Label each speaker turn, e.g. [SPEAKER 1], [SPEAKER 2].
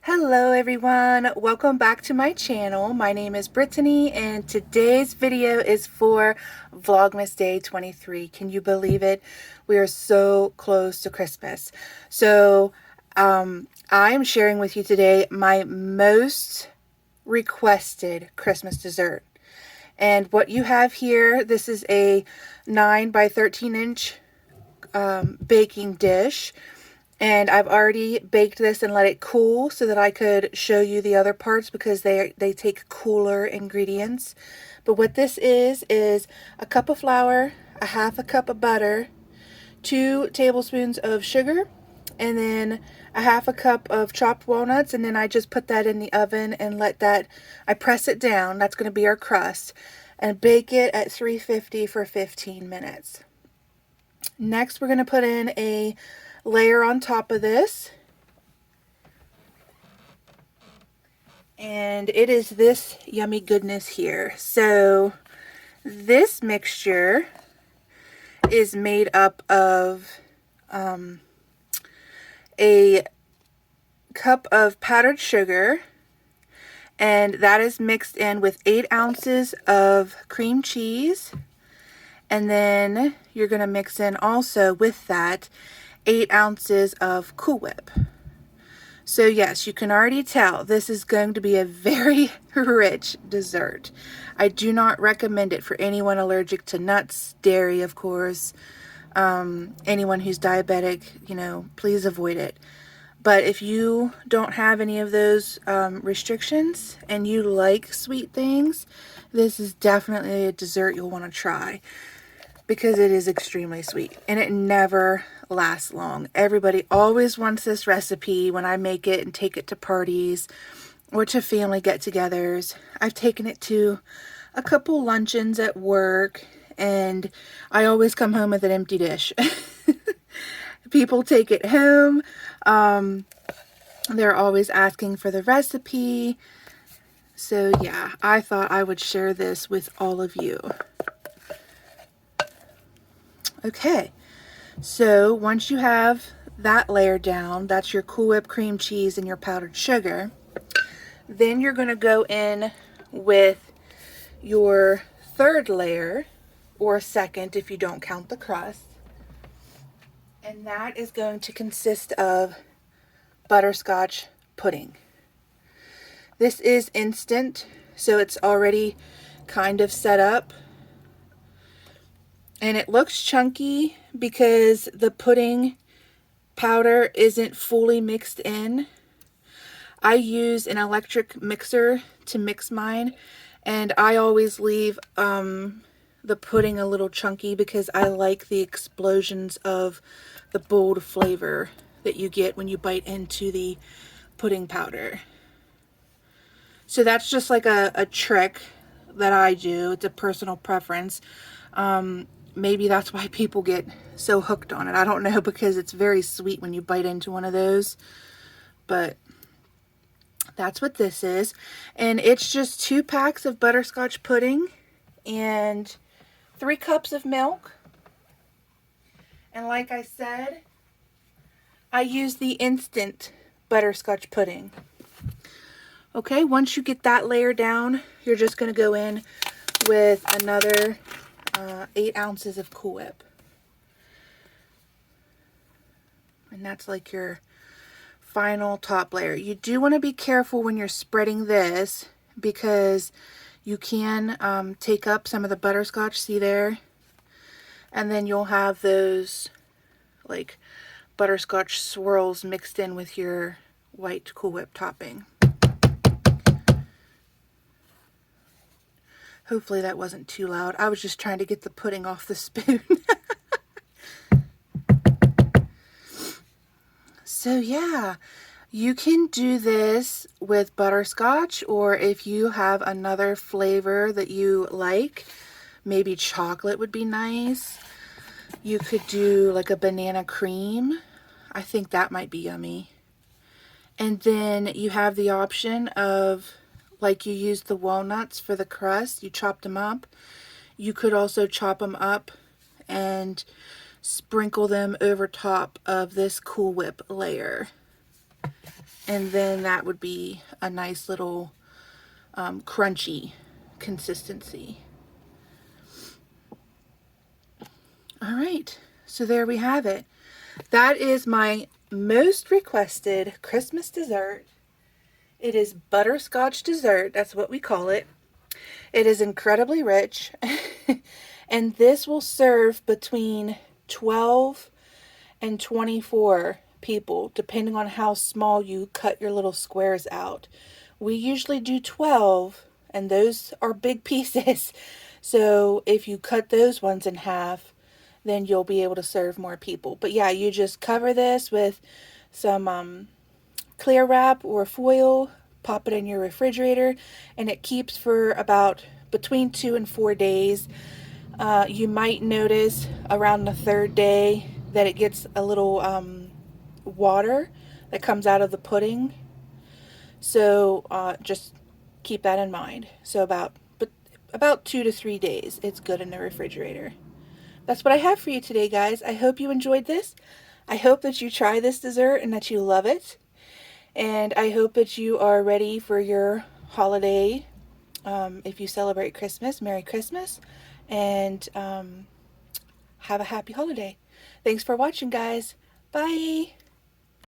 [SPEAKER 1] Hello everyone, welcome back to my channel. My name is Brittany and today's video is for Vlogmas Day 23. Can you believe it? We are so close to Christmas. So I'm sharing with you today my most requested Christmas dessert. And what you have here, this is a 9 by 13 inch baking dish. And I've already baked this and let it cool so that I could show you the other parts because they take cooler ingredients. But what this is a cup of flour, a half a cup of butter, 2 tablespoons of sugar, and then a half a cup of chopped walnuts. And then I just put that in the oven and let that, I press it down, that's going to be our crust, and bake it at 350 for 15 minutes. Next, we're going to put in a layer on top of this, and it is this yummy goodness here. So this mixture is made up of a cup of powdered sugar, and that is mixed in with 8 ounces of cream cheese, and then you're going to mix in also with that 8 ounces of Cool Whip. So yes, you can already tell this is going to be a very rich dessert. I do not recommend it for anyone allergic to nuts, dairy, of course. Anyone who's diabetic, please avoid it. But if you don't have any of those restrictions and you like sweet things, this is definitely a dessert you'll want to try, because it is extremely sweet and it never lasts long. Everybody always wants this recipe when I make it and take it to parties or to family get-togethers. I've taken it to a couple luncheons at work and I always come home with an empty dish. People take it home. They're always asking for the recipe. So yeah, I thought I would share this with all of you. Okay, so once you have that layer down, that's your Cool Whip cream cheese and your powdered sugar, then you're going to go in with your third layer, or second if you don't count the crust, and that is going to consist of butterscotch pudding. This is instant, so it's already kind of set up. And it looks chunky because the pudding powder isn't fully mixed in. I use an electric mixer to mix mine, and I always leave the pudding a little chunky because I like the explosions of the bold flavor that you get when you bite into the pudding powder. So that's just like a trick that I do. It's a personal preference. Maybe that's why people get so hooked on it. I don't know, because it's very sweet when you bite into one of those. But that's what this is. And it's just 2 packs of butterscotch pudding and 3 cups of milk. And like I said, I use the instant butterscotch pudding. Okay, once you get that layer down, you're just going to go in with another 8 ounces of Cool Whip. And that's like your final top layer. You do want to be careful when you're spreading this, because you can take up some of the butterscotch, see there? And then you'll have those like butterscotch swirls mixed in with your white Cool Whip topping. Hopefully that wasn't too loud. I was just trying to get the pudding off the spoon. So yeah, you can do this with butterscotch, or if you have another flavor that you like, maybe chocolate would be nice. You could do like a banana cream. I think that might be yummy. And then you have the option of, like you used the walnuts for the crust, you chopped them up. You could also chop them up and sprinkle them over top of this Cool Whip layer. And then that would be a nice little crunchy consistency. All right, so there we have it. That is my most requested Christmas dessert. It is butterscotch dessert. That's what we call it. It is incredibly rich. And this will serve between 12 and 24 people, depending on how small you cut your little squares out. We usually do 12, and those are big pieces. So if you cut those ones in half, then you'll be able to serve more people. But yeah, you just cover this with some clear wrap or foil, pop it in your refrigerator, and it keeps for about between 2 and 4 days. You might notice around the third day that it gets a little water that comes out of the pudding. So just keep that in mind. So about 2 to 3 days, it's good in the refrigerator. That's what I have for you today, guys. I hope you enjoyed this. I hope that you try this dessert and that you love it. And I hope that you are ready for your holiday. If you celebrate Christmas, Merry Christmas. And have a happy holiday. Thanks for watching, guys. Bye.